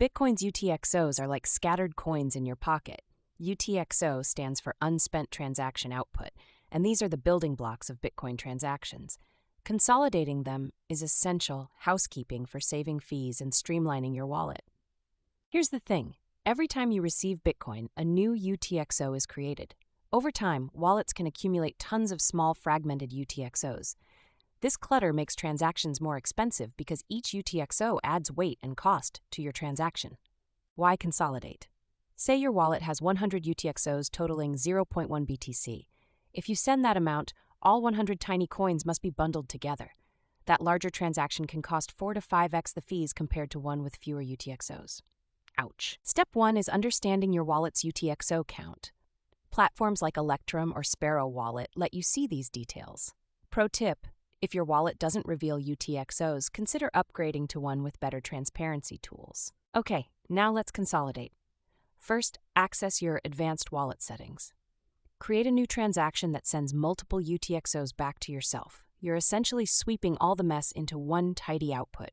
Bitcoin's UTXOs are like scattered coins in your pocket. UTXO stands for Unspent Transaction Output, and these are the building blocks of Bitcoin transactions. Consolidating them is essential housekeeping for saving fees and streamlining your wallet. Here's the thing. Every time you receive Bitcoin, a new UTXO is created. Over time, wallets can accumulate tons of small fragmented UTXOs. This clutter makes transactions more expensive because each UTXO adds weight and cost to your transaction. Why consolidate? Say your wallet has 100 UTXOs totaling 0.1 BTC. If you send that amount, all 100 tiny coins must be bundled together. That larger transaction can cost 4 to 5x the fees compared to one with fewer UTXOs. Ouch. Step 1 is understanding your wallet's UTXO count. Platforms like Electrum or Sparrow Wallet let you see these details. Pro tip: if your wallet doesn't reveal UTXOs, consider upgrading to one with better transparency tools. Okay, now let's consolidate. First, access your advanced wallet settings. Create a new transaction that sends multiple UTXOs back to yourself. You're essentially sweeping all the mess into one tidy output.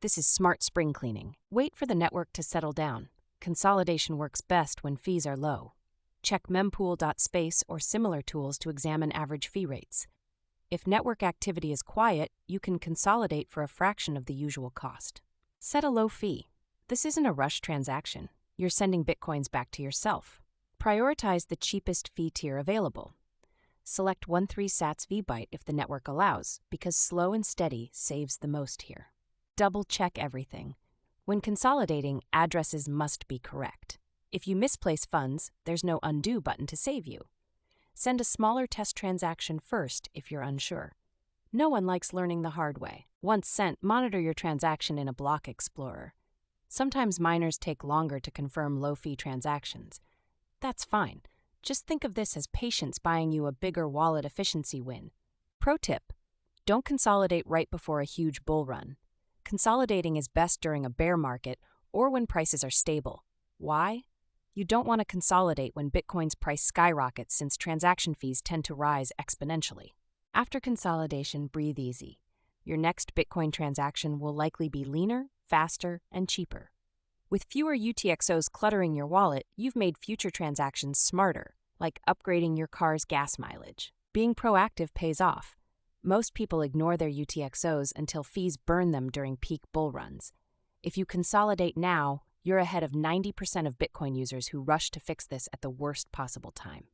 This is smart spring cleaning. Wait for the network to settle down. Consolidation works best when fees are low. Check mempool.space or similar tools to examine average fee rates. If network activity is quiet, you can consolidate for a fraction of the usual cost. Set a low fee. This isn't a rush transaction. You're sending Bitcoins back to yourself. Prioritize the cheapest fee tier available. Select 13 Sats VByte if the network allows, because slow and steady saves the most here. Double-check everything. When consolidating, addresses must be correct. If you misplace funds, there's no undo button to save you. Send a smaller test transaction first if you're unsure. No one likes learning the hard way. Once sent, monitor your transaction in a block explorer. Sometimes miners take longer to confirm low-fee transactions. That's fine. Just think of this as patience buying you a bigger wallet efficiency win. Pro tip: don't consolidate right before a huge bull run. Consolidating is best during a bear market or when prices are stable. Why? You don't want to consolidate when Bitcoin's price skyrockets, since transaction fees tend to rise exponentially. After consolidation, breathe easy. Your next Bitcoin transaction will likely be leaner, faster, and cheaper. With fewer UTXOs cluttering your wallet, you've made future transactions smarter, like upgrading your car's gas mileage. Being proactive pays off. Most people ignore their UTXOs until fees burn them during peak bull runs. If you consolidate now, you're ahead of 90% of Bitcoin users who rush to fix this at the worst possible time.